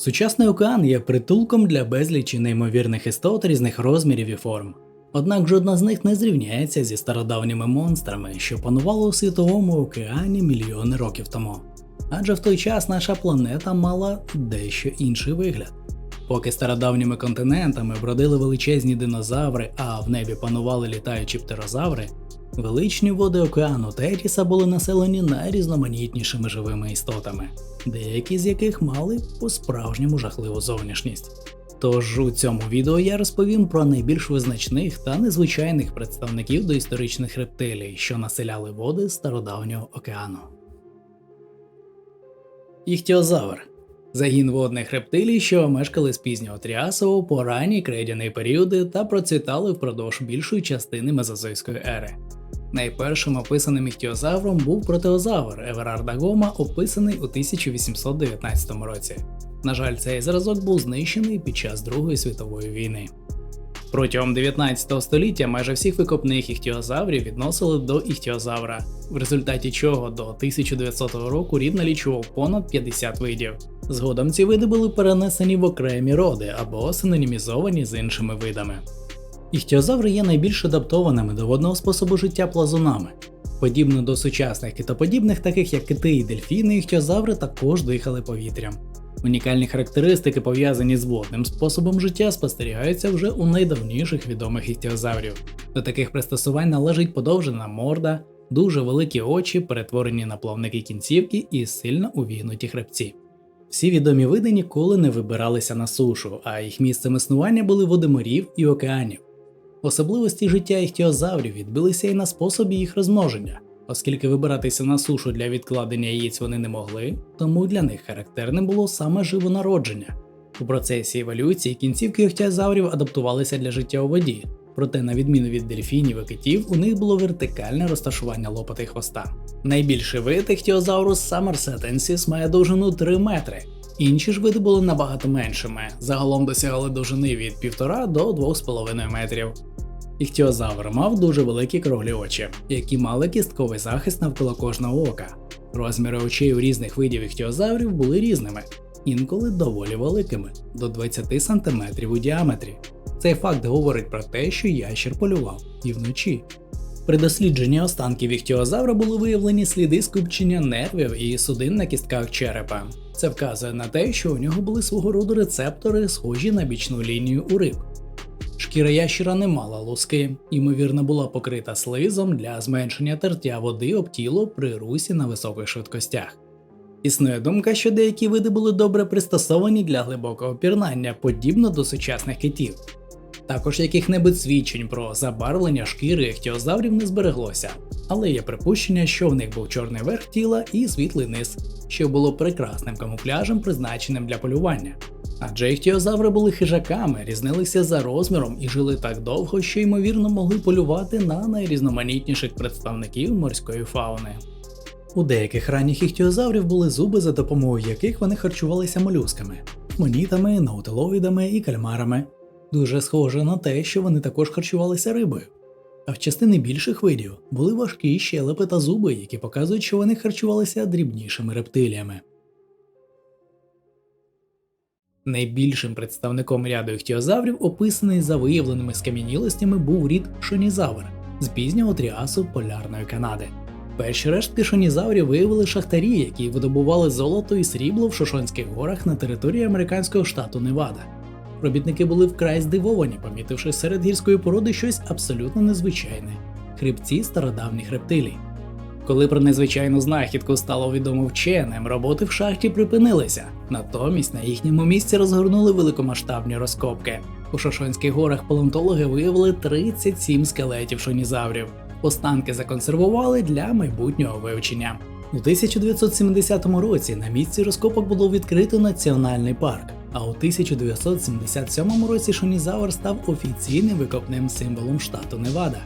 Сучасний океан є притулком для безлічі неймовірних істот різних розмірів і форм. Однак жодна з них не зрівняється зі стародавніми монстрами, що панували у світовому океані мільйони років тому. Адже в той час наша планета мала дещо інший вигляд. Поки стародавніми континентами бродили величезні динозаври, а в небі панували літаючі птерозаври, величні води океану Тетіса були населені найрізноманітнішими живими істотами, деякі з яких мали по-справжньому жахливу зовнішність. Тож у цьому відео я розповім про найбільш визначних та незвичайних представників доісторичних рептилій, що населяли води стародавнього океану. Іхтіозавр – загін водних рептилій, що мешкали з пізнього Тріасового по ранній крейдяний періоди та процвітали впродовж більшої частини мезозойської ери. Найпершим описаним іхтіозавром був протеозавр Еверарда Гома, описаний у 1819 році. На жаль, цей зразок був знищений під час Другої світової війни. Протягом 19 століття майже всіх викопних іхтіозаврів відносили до іхтіозавра, в результаті чого до 1900 року рід налічував понад 50 видів. Згодом ці види були перенесені в окремі роди або синонімізовані з іншими видами. Іхтіозаври є найбільш адаптованими до водного способу життя плазунами. Подібно до сучасних китоподібних, таких як кити і дельфіни, іхтіозаври також дихали повітрям. Унікальні характеристики, пов'язані з водним способом життя, спостерігаються вже у найдавніших відомих іхтіозаврів. До таких пристосувань належить подовжена морда, дуже великі очі, перетворені на плавники кінцівки і сильно увігнуті хребці. Всі відомі види ніколи не вибиралися на сушу, а їх місцем існування були води морів і океанів. Особливості життя іхтіозаврів відбилися і на способі їх розмноження. Оскільки вибиратися на сушу для відкладення яєць вони не могли, тому для них характерним було саме живонародження. У процесі еволюції кінцівки іхтіозаврів адаптувалися для життя у воді, проте на відміну від дельфінів і китів, у них було вертикальне розташування лопата й хвоста. Найбільший вид іхтіозаврус самарсетенсіс має довжину 3 метри. Інші ж види були набагато меншими, загалом досягали довжини від 1,5 до 2,5 метрів. Іхтіозавр мав дуже великі круглі очі, які мали кістковий захист навколо кожного ока. Розміри очей у різних видів іхтіозаврів були різними, інколи доволі великими, до 20 см у діаметрі. Цей факт говорить про те, що ящір полював і вночі. При дослідженні останків іхтіозавра були виявлені сліди скупчення нервів і судин на кістках черепа. Це вказує на те, що у нього були свого роду рецептори, схожі на бічну лінію у риб. Шкіра ящера не мала луски, ймовірно була покрита слизом для зменшення тертя води об тіло при русі на високих швидкостях. Існує думка, що деякі види були добре пристосовані для глибокого пірнання, подібно до сучасних китів. Також яких-небудь свідчень про забарвлення шкіри іхтіозаврів не збереглося, але є припущення, що в них був чорний верх тіла і світлий низ, що було прекрасним камуфляжем, призначеним для полювання. Адже іхтіозаври були хижаками, різнилися за розміром і жили так довго, що ймовірно могли полювати на найрізноманітніших представників морської фауни. У деяких ранніх іхтіозаврів були зуби, за допомогою яких вони харчувалися молюсками – монітами, наутилоїдами і кальмарами. Дуже схоже на те, що вони також харчувалися рибою. А в частини більших видів були важкі щелепи та зуби, які показують, що вони харчувалися дрібнішими рептиліями. Найбільшим представником ряду іхтіозаврів, описаний за виявленими скам'янілостями, був рід шонізавр з пізнього Тріасу полярної Канади. Перші рештки шонізаврів виявили шахтарі, які видобували золото і срібло в Шошонських горах на території американського штату Невада. Робітники були вкрай здивовані, помітивши серед гірської породи щось абсолютно незвичайне – хребці стародавніх рептилій. Коли про незвичайну знахідку стало відомо вченим, роботи в шахті припинилися. Натомість на їхньому місці розгорнули великомасштабні розкопки. У Шошонських горах палеонтологи виявили 37 скелетів шонізаврів. Останки законсервували для майбутнього вивчення. У 1970 році на місці розкопок було відкрито національний парк, а у 1977 році шонізавр став офіційним викопним символом штату Невада.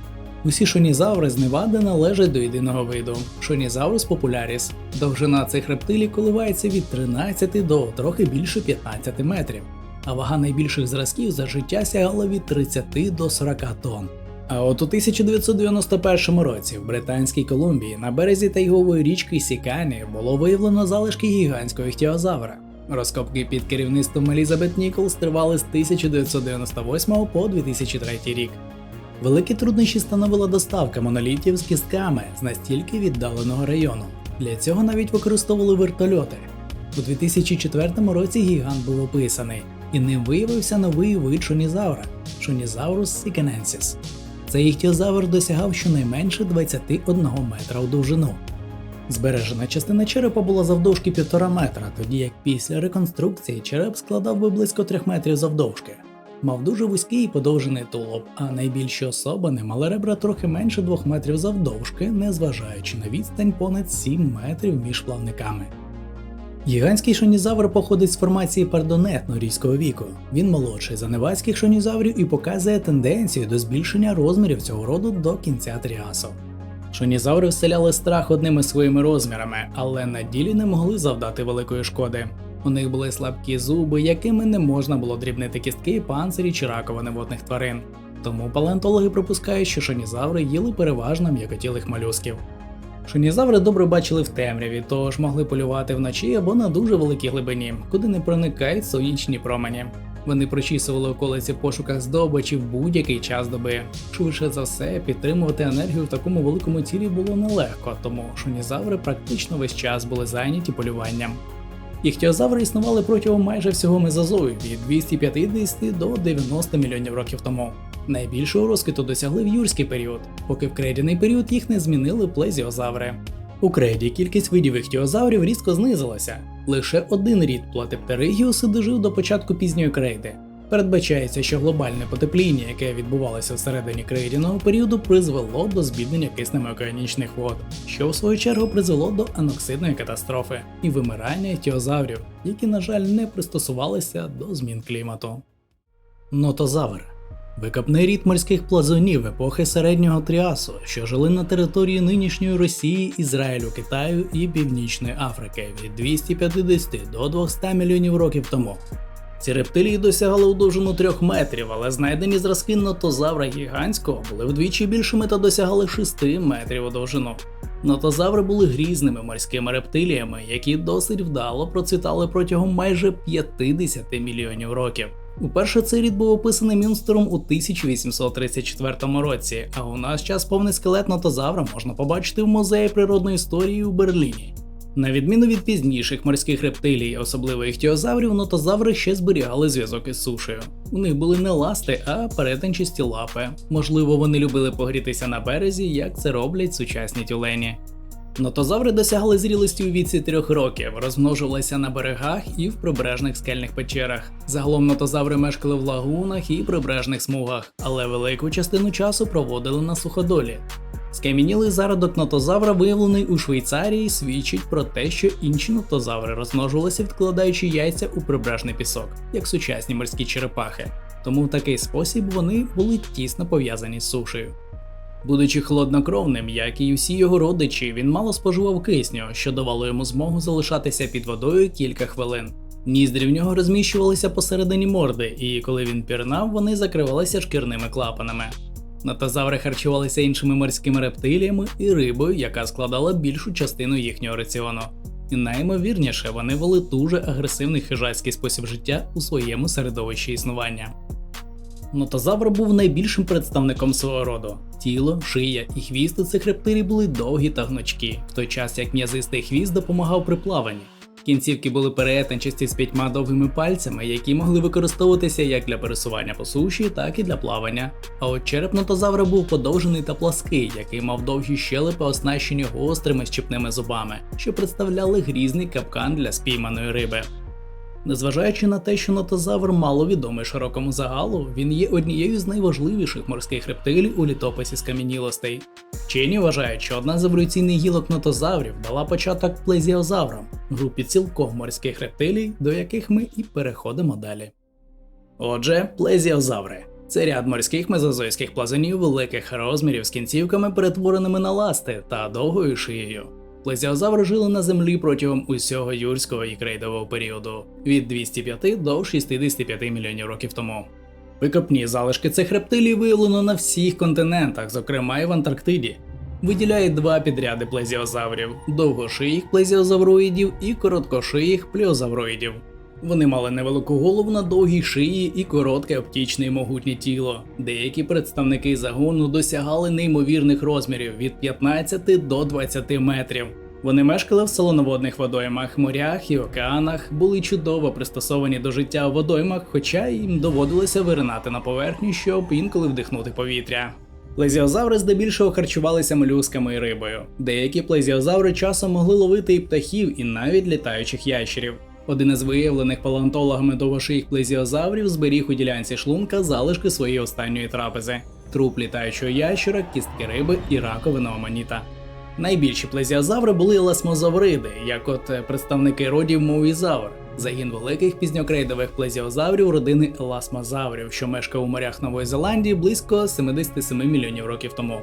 Усі шонізаври з Невади належать до єдиного виду – Шонізаврус популяріс. Довжина цих рептилій коливається від 13 до трохи більше 15 метрів, а вага найбільших зразків за життя сягала від 30 до 40 тонн. А от у 1991 році в Британській Колумбії на березі тайгової річки Сікані було виявлено залишки гігантського іхтіозавра. Розкопки під керівництвом Елізабет Ніколс тривали з 1998 по 2003 рік. Великі труднощі становила доставка монолітів з кістками з настільки віддаленого району. Для цього навіть використовували вертольоти. У 2004 році гігант був описаний, і ним виявився новий вид шонізавра – Шонізаврус сикененсіс. Цей іхтіозавр досягав щонайменше 21 метра у довжину. Збережена частина черепа була завдовжки 1,5 метра, тоді як після реконструкції череп складав би близько 3 метрів завдовжки. Мав дуже вузький і подовжений тулуб, а найбільші особини мали ребра трохи менше 2 метрів завдовжки, незважаючи на відстань понад 7 метрів між плавниками. Гігантський шонізавр походить з формації пардонет норійського віку. Він молодший за невадських шонізаврів і показує тенденцію до збільшення розмірів цього роду до кінця Тріасу. Шонізаври вселяли страх одними своїми розмірами, але на ділі не могли завдати великої шкоди. У них були слабкі зуби, якими не можна було дрібнити кістки, панцирі чи раковини водних тварин. Тому палеонтологи припускають, що шонізаври їли переважно м'якотілих молюсків. Шонізаври добре бачили в темряві, тож могли полювати вночі або на дуже великій глибині, куди не проникають сонячні промені. Вони прочісували околиці в пошуках здобичі в будь-який час доби. Швидше за все, підтримувати енергію в такому великому тілі було нелегко, тому шонізаври практично весь час були зайняті полюванням. Іхтіозаври існували протягом майже всього мезозою від 250 до 90 мільйонів років тому. Найбільшого розквіту досягли в юрський період, поки в крейдяний період їх не змінили плезіозаври. У крейді кількість видів іхтіозаврів різко знизилася. Лише один рід платиптеригіуси дожив до початку пізньої крейди. Передбачається, що глобальне потепління, яке відбувалося всередині крейдяного періоду, призвело до збіднення киснем океанічних вод, що в свою чергу призвело до аноксидної катастрофи і вимирання іхтіозаврів, які, на жаль, не пристосувалися до змін клімату. Нотозавр – викопний рід морських плазунів епохи середнього Тріасу, що жили на території нинішньої Росії, Ізраїлю, Китаю і Північної Африки від 250 до 200 мільйонів років тому. Ці рептилії досягали у довжину 3 метрів, але знайдені зразки нотозавра гігантського були вдвічі більшими та досягали 6 метрів у довжину. Нотозаври були грізними морськими рептиліями, які досить вдало процвітали протягом майже 50 мільйонів років. Уперше цей рід був описаний Мюнстером у 1834 році, а у наш час повний скелет нотозавра можна побачити в Музеї природної історії у Берліні. На відміну від пізніших морських рептилій, особливо іхтіозаврів, нотозаври ще зберігали зв'язок із сушею. У них були не ласти, а перетинчасті лапи. Можливо, вони любили погрітися на березі, як це роблять сучасні тюлені. Нотозаври досягли зрілості у віці 3 років, розмножувалися на берегах і в прибережних скельних печерах. Загалом нотозаври мешкали в лагунах і прибережних смугах, але велику частину часу проводили на суходолі. Скам'янілий зародок нотозавра, виявлений у Швейцарії, свідчить про те, що інші нотозаври розмножувалися, відкладаючи яйця у прибережний пісок, як сучасні морські черепахи. Тому в такий спосіб вони були тісно пов'язані з сушею. Будучи холоднокровним, як і усі його родичі, він мало споживав кисню, що давало йому змогу залишатися під водою кілька хвилин. Ніздрі в нього розміщувалися посередині морди, і коли він пірнав, вони закривалися шкірними клапанами. Нотозаври харчувалися іншими морськими рептиліями і рибою, яка складала більшу частину їхнього раціону. І найімовірніше, вони вели дуже агресивний хижацький спосіб життя у своєму середовищі існування. Нотозавр був найбільшим представником свого роду. Тіло, шия і хвіст у цих рептилій були довгі та гнучкі, в той час як м'язистий хвіст допомагав при плаванні. Кінцівки були перетинчасті з 5 довгими пальцями, які могли використовуватися як для пересування по суші, так і для плавання. А от череп нотозавра був подовжений та плаский, який мав довгі щелепи, оснащені гострими щепними зубами, що представляли грізний капкан для спійманої риби. Незважаючи на те, що нотозавр мало відомий широкому загалу, він є однією з найважливіших морських рептилій у літописі скам'янілостей. Вчені вважають, що одна з еволюційних гілок нотозаврів дала початок плезіозаврам, групі цілком морських рептилій, до яких ми і переходимо далі. Отже, плезіозаври – це ряд морських мезозойських плазунів великих розмірів з кінцівками, перетвореними на ласти та довгою шиєю. Плезіозаври жили на землі протягом усього юрського і крейдового періоду від 205 до 65 мільйонів років тому. Викопні залишки цих рептилій виявлено на всіх континентах, зокрема і в Антарктиді. Виділяють 2 підряди плезіозаврів – довгошиїх плезіозавроїдів і короткошиїх пліозавроїдів. Вони мали невелику голову на довгій шиї і коротке оптічне і могутнє тіло. Деякі представники загону досягали неймовірних розмірів від 15 до 20 метрів. Вони мешкали в солоноводних водоймах, морях і океанах, були чудово пристосовані до життя в водоймах, хоча їм доводилося виринати на поверхню, щоб інколи вдихнути повітря. Плезіозаври здебільшого харчувалися молюсками і рибою. Деякі плезіозаври часом могли ловити і птахів, і навіть літаючих ящерів. Один із виявлених палеонтологами довгошиїх плезіозаврів зберіг у ділянці шлунка залишки своєї останньої трапези – труп літаючого ящера, кістки риби і раковину аманіта. Найбільші плезіозаври були еласмозавриди, як от представники родів моуїзавр, загін великих пізньокрейдових плезіозаврів родини еласмозаврів, що мешкав у морях Нової Зеландії близько 77 мільйонів років тому.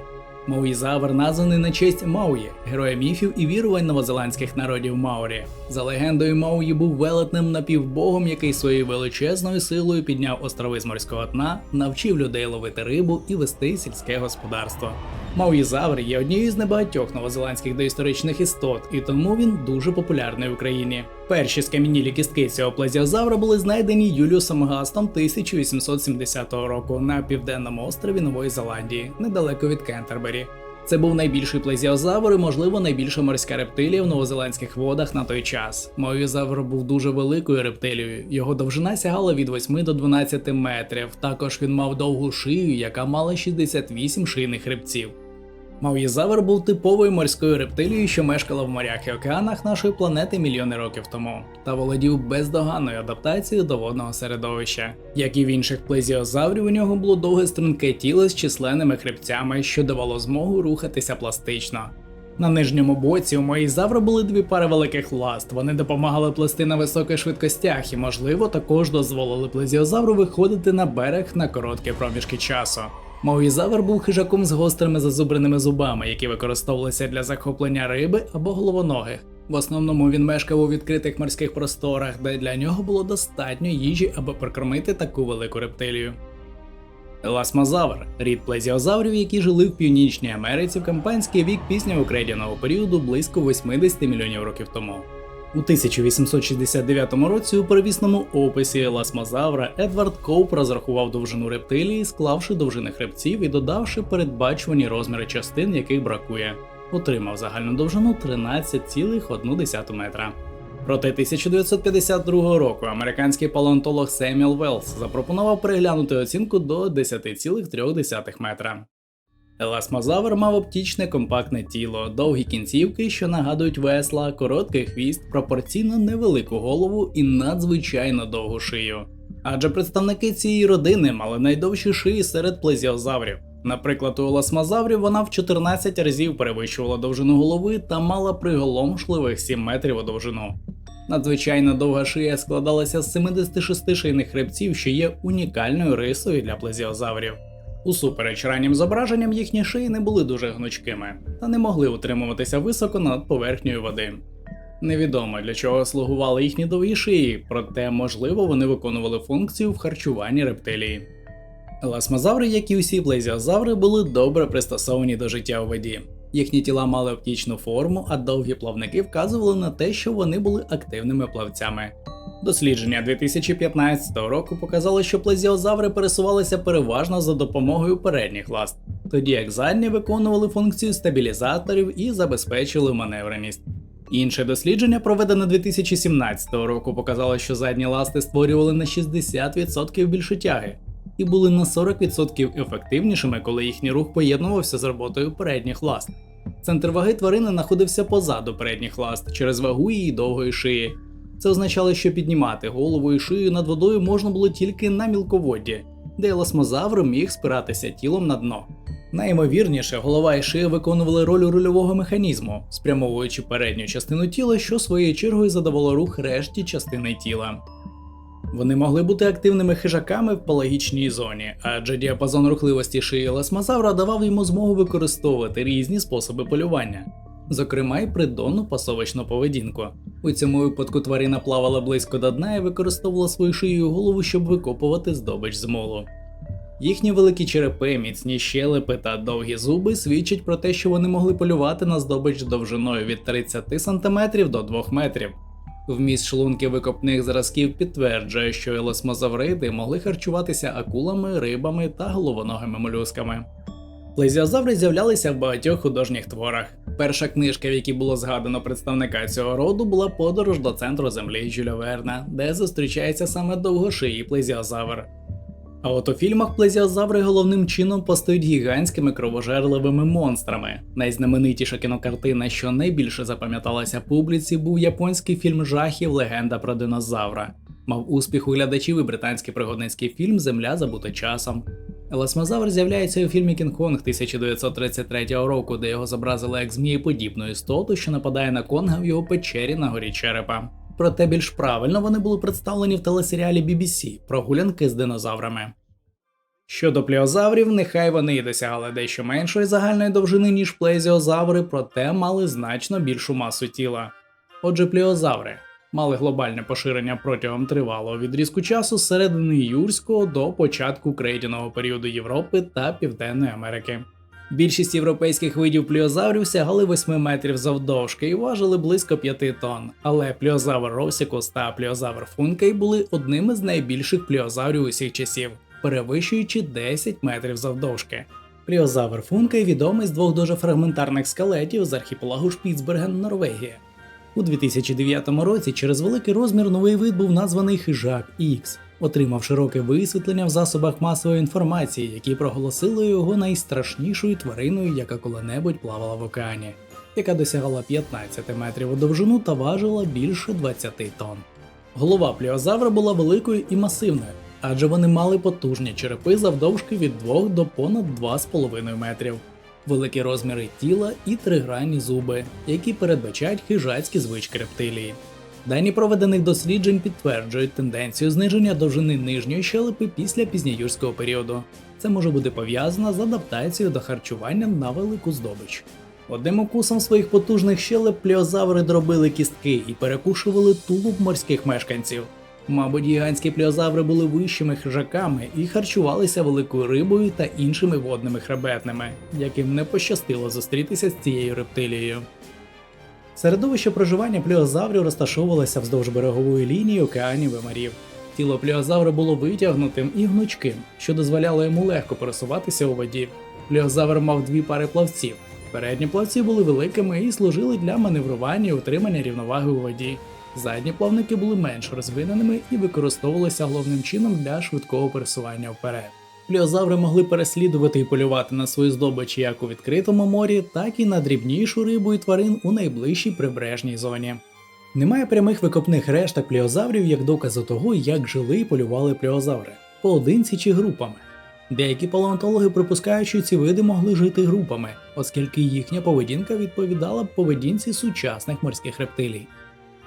Моуїзавр названий на честь Мауї, героя міфів і вірувань новозеландських народів Маорі. За легендою, Мауї був велетним напівбогом, який своєю величезною силою підняв острови з морського дна, навчив людей ловити рибу і вести сільське господарство. Мауїзавр є однією з небагатьох новозеландських доісторичних істот, і тому він дуже популярний в Україні. Перші скам'янілі кістки цього плезіозавра були знайдені Юліусом Гастом 1870 року на південному острові Нової Зеландії, недалеко від Кентербері. Це був найбільший плезіозавр і, можливо, найбільша морська рептилія в новозеландських водах на той час. Мауїзавр був дуже великою рептилією, його довжина сягала від 8 до 12 метрів, також він мав довгу шию, яка мала 68 шийних хребців. Мауїзавр був типовою морською рептилією, що мешкала в морях і океанах нашої планети мільйони років тому, та володів бездоганною адаптацією до водного середовища. Як і в інших плезіозаврів, у нього було довге струнке тіло з численними хребцями, що давало змогу рухатися пластично. На нижньому боці у Мауїзавра були дві пари великих ласт, вони допомагали плисти на високих швидкостях і, можливо, також дозволили плезіозавру виходити на берег на короткі проміжки часу. Мауїзавр був хижаком з гострими зазубреними зубами, які використовувалися для захоплення риби або головоногих. В основному він мешкав у відкритих морських просторах, де для нього було достатньо їжі, аби прокормити таку велику рептилію. Еласмозавр – рід плезіозаврів, які жили в Північній Америці в кампанський вік пізнього крейдяного періоду близько 80 мільйонів років тому. У 1869 році у первісному описі еласмозавра Едвард Коуп розрахував довжину рептилії, склавши довжини хребців і додавши передбачувані розміри частин, яких бракує. Отримав загальну довжину 13,1 метра. Проте 1952 року американський палеонтолог Семюел Велс запропонував переглянути оцінку до 10,3 метра. Еласмозавр мав оптічне компактне тіло, довгі кінцівки, що нагадують весла, короткий хвіст, пропорційно невелику голову і надзвичайно довгу шию. Адже представники цієї родини мали найдовші шиї серед плезіозаврів. Наприклад, у еласмозаврів вона в 14 разів перевищувала довжину голови та мала приголомшливих 7 метрів у довжину. Надзвичайно довга шия складалася з 76 шийних хребців, що є унікальною рисою для плезіозаврів. Усупереч раннім зображенням, їхні шиї не були дуже гнучкими та не могли утримуватися високо над поверхнею води. Невідомо, для чого слугували їхні довгі шиї, проте, можливо, вони виконували функцію в харчуванні рептилії. Еласмозаври, як і усі плезіозаври, були добре пристосовані до життя у воді. Їхні тіла мали оптічну форму, а довгі плавники вказували на те, що вони були активними плавцями. Дослідження 2015 року показало, що плезіозаври пересувалися переважно за допомогою передніх ласт, тоді як задні виконували функцію стабілізаторів і забезпечували маневреність. Інше дослідження, проведене 2017 року, показало, що задні ласти створювали на 60% більше тяги і були на 40% ефективнішими, коли їхній рух поєднувався з роботою передніх ласт. Центр ваги тварини знаходився позаду передніх ласт через вагу її довгої шиї. Це означало, що піднімати голову і шию над водою можна було тільки на мілководді, де еласмозавр міг спиратися тілом на дно. Найімовірніше, голова і шия виконували роль рульового механізму, спрямовуючи передню частину тіла, що своєю чергою задавало рух решті частини тіла. Вони могли бути активними хижаками в пелагічній зоні, адже діапазон рухливості шиї еласмозавра давав йому змогу використовувати різні способи полювання, зокрема й придонну пасовочну поведінку. У цьому випадку тварина плавала близько до дна і використовувала свою шию і голову, щоб викопувати здобич з молу. Їхні великі черепи, міцні щелепи та довгі зуби свідчать про те, що вони могли полювати на здобич довжиною від 30 см до 2 метрів. Вміст шлунків викопних зразків підтверджує, що елосмозавриди могли харчуватися акулами, рибами та головоногими молюсками. Плезіозаври з'являлися в багатьох художніх творах. Перша книжка, в якій було згадано представника цього роду, була «Подорож до центру землі» Жюля Верна, де зустрічається саме довгошиїй плезіозавр. А от у фільмах плезіозаври головним чином постають гігантськими кровожерливими монстрами. Найзнаменитіша кінокартина, що найбільше запам'яталася публіці, був японський фільм жахів «Легенда про динозавра». Мав успіх у глядачів і британський пригодницький фільм «Земля забута часом». Елосмозавр з'являється у фільмі «Кінг-Конг» 1933 року, де його зобразили як змієподібну істоту, що нападає на Конга в його печері на горі черепа. Проте більш правильно вони були представлені в телесеріалі BBC «Прогулянки з динозаврами». Щодо пліозаврів, нехай вони і досягали дещо меншої загальної довжини, ніж плезіозаври, проте мали значно більшу масу тіла. Отже, пліозаври мали глобальне поширення протягом тривалого відрізку часу з середини юрського до початку крейдяного періоду Європи та Південної Америки. Більшість європейських видів пліозаврів сягали 8 метрів завдовжки і важили близько 5 тонн, але пліозавр Росікус та пліозавр Функей були одними з найбільших пліозаврів усіх часів, перевищуючи 10 метрів завдовжки. Пліозавр Функей відомий з двох дуже фрагментарних скелетів з архіпелагу Шпіцберген, Норвегія. У 2009 році через великий розмір новий вид був названий Хижак Ікс, отримав широке висвітлення в засобах масової інформації, які проголосили його найстрашнішою твариною, яка коли-небудь плавала в океані, яка досягала 15 метрів у довжину та важила більше 20 тонн. Голова пліозавра була великою і масивною, адже вони мали потужні черепи завдовжки від 2 до понад 2,5 метрів. Великі розміри тіла і тригранні зуби, які передбачають хижацькі звички рептилії. Дані проведених досліджень підтверджують тенденцію зниження довжини нижньої щелепи після пізньоюрського періоду. Це може бути пов'язано з адаптацією до харчування на велику здобич. Одним укусом своїх потужних щелеп пліозаври дробили кістки і перекушували тулуб морських мешканців. Мабуть, гігантські пліозаври були вищими хижаками і харчувалися великою рибою та іншими водними хребетними, яким не пощастило зустрітися з цією рептилією. Середовище проживання пліозаврів розташовувалося вздовж берегової лінії океанів і морів. Тіло пліозавра було витягнутим і гнучким, що дозволяло йому легко пересуватися у воді. Пліозавр мав дві пари плавців. Передні плавці були великими і служили для маневрування і утримання рівноваги у воді. Задні плавники були менш розвиненими і використовувалися головним чином для швидкого пересування вперед. Пліозаври могли переслідувати і полювати на свою здобич як у відкритому морі, так і на дрібнішу рибу і тварин у найближчій прибережній зоні. Немає прямих викопних решток пліозаврів як доказу того, як жили і полювали пліозаври – поодинці чи групами. Деякі палеонтологи припускають, що ці види могли жити групами, оскільки їхня поведінка відповідала б поведінці сучасних морських рептилій.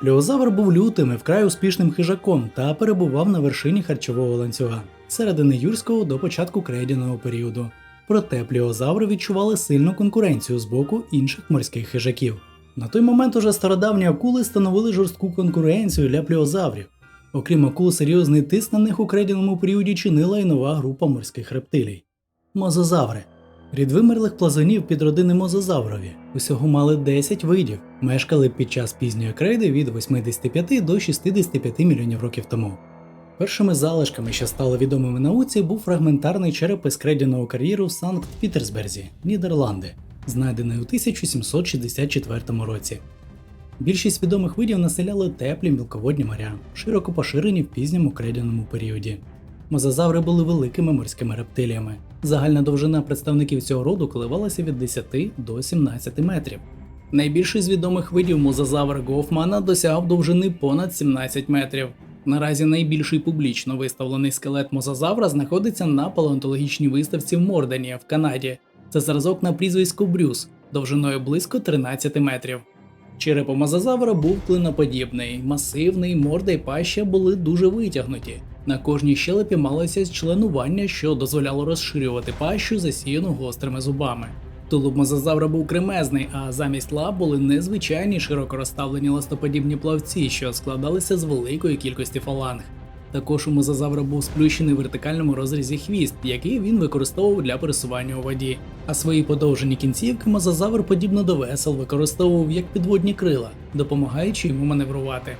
Пліозавр був лютим і вкрай успішним хижаком та перебував на вершині харчового ланцюга з середини юрського до початку крейдяного періоду. Проте пліозаври відчували сильну конкуренцію з боку інших морських хижаків. На той момент уже стародавні акули становили жорстку конкуренцію для пліозаврів. Окрім акул, серйозний тиск на них у крейдяному періоді чинила й нова група морських рептилій – мозазаври. Рід вимерлих плазунів підродини мозазаврові усього мали 10 видів, мешкали під час пізньої крейди від 85 до 65 мільйонів років тому. Першими залишками, що стали відомими науці, був фрагментарний череп із крейдяного кар'єру в Санкт-Пітерсберзі, Нідерланди, знайдений у 1764 році. Більшість відомих видів населяли теплі мілководні моря, широко поширені в пізньому крейдяному періоді. Мозазаври були великими морськими рептиліями. Загальна довжина представників цього роду коливалася від 10 до 17 метрів. Найбільший з відомих видів мозазавр Гофмана досягав довжини понад 17 метрів. Наразі найбільший публічно виставлений скелет мозазавра знаходиться на палеонтологічній виставці в Мордені, в Канаді. Це зразок на прізвисько Брюс, довжиною близько 13 метрів. Череп у мозазавра був клиноподібний, масивний, морда й паща були дуже витягнуті. На кожній щелепі малося членування, що дозволяло розширювати пащу, засіяну гострими зубами. Тулуб мозазавра був кремезний, а замість лап були незвичайні широко розставлені ластоподібні плавці, що складалися з великої кількості фаланг. Також у мозазавра був сплющений в вертикальному розрізі хвіст, який він використовував для пересування у воді. А свої подовжені кінцівки мозазавр, подібно до весел, використовував як підводні крила, допомагаючи йому маневрувати.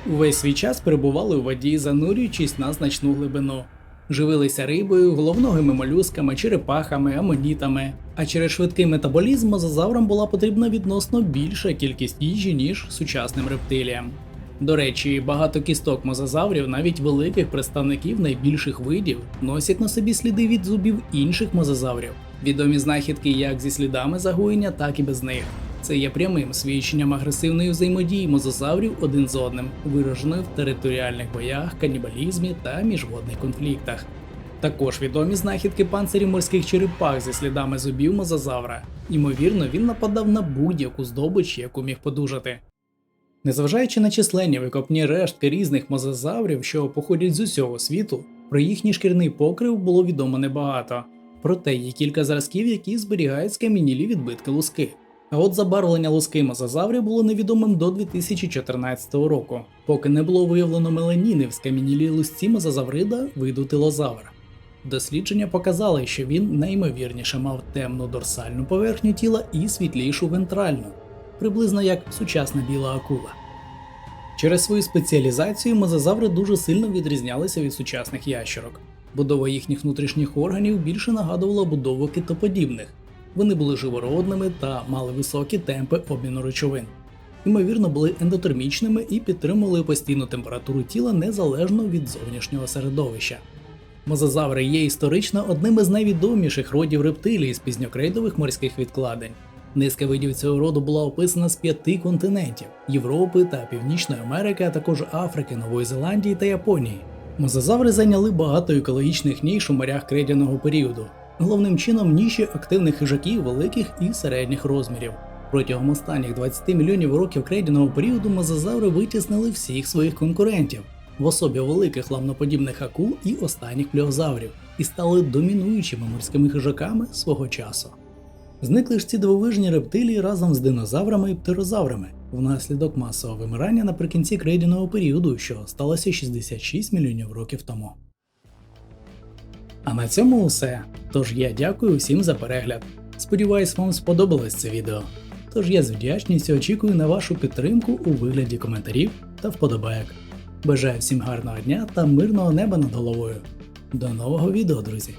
Увесь свій час перебували у воді, занурюючись на значну глибину. Живилися рибою, головногими молюсками, черепахами, амонітами. А через швидкий метаболізм мозазаврам була потрібна відносно більша кількість їжі, ніж сучасним рептиліям. До речі, багато кісток мозазаврів, навіть великих представників найбільших видів, носять на собі сліди від зубів інших мозазаврів. Відомі знахідки як зі слідами загоєння, так і без них. Це є прямим свідченням агресивної взаємодії мозазаврів один з одним, вираженої в територіальних боях, канібалізмі та міжводних конфліктах. Також відомі знахідки панцирів морських черепах зі слідами зубів мозазавра. Ймовірно, він нападав на будь-яку здобич, яку міг подужати. Незважаючи на численні викопні рештки різних мозазаврів, що походять з усього світу, про їхній шкірний покрив було відомо небагато. Проте є кілька зразків, які зберігають скам'янілі відбитки луски. А от забарвлення луски мозазаврів було невідомим до 2014 року, поки не було виявлено меланіни в скам'янілій лусці мозазаврида виду тилозавр. Дослідження показали, що він найімовірніше мав темну дорсальну поверхню тіла і світлішу вентральну, приблизно як сучасна біла акула. Через свою спеціалізацію мозазаври дуже сильно відрізнялися від сучасних ящерок. Будова їхніх внутрішніх органів більше нагадувала будову китоподібних. Вони були живородними та мали високі темпи обміну речовин. Ймовірно, були ендотермічними і підтримували постійну температуру тіла незалежно від зовнішнього середовища. Мозазаври є історично одним із найвідоміших родів рептилій з пізньокрейдових морських відкладень. Низка видів цього роду була описана з 5 континентів – Європи та Північної Америки, а також Африки, Нової Зеландії та Японії. Мозазаври зайняли багато екологічних ніш у морях крейдяного періоду. Головним чином ніші активних хижаків великих і середніх розмірів. Протягом останніх 20 мільйонів років крейдяного періоду мозазаври витіснили всіх своїх конкурентів в особі великих ламноподібних акул і останніх пліозаврів і стали домінуючими морськими хижаками свого часу. Зникли ж ці дивовижні рептилії разом з динозаврами і птерозаврами внаслідок масового вимирання наприкінці крейдяного періоду, що сталося 66 мільйонів років тому. А на цьому все. Тож я дякую всім за перегляд. Сподіваюсь, вам сподобалось це відео. Тож я з вдячністю очікую на вашу підтримку у вигляді коментарів та вподобайок. Бажаю всім гарного дня та мирного неба над головою. До нового відео, друзі!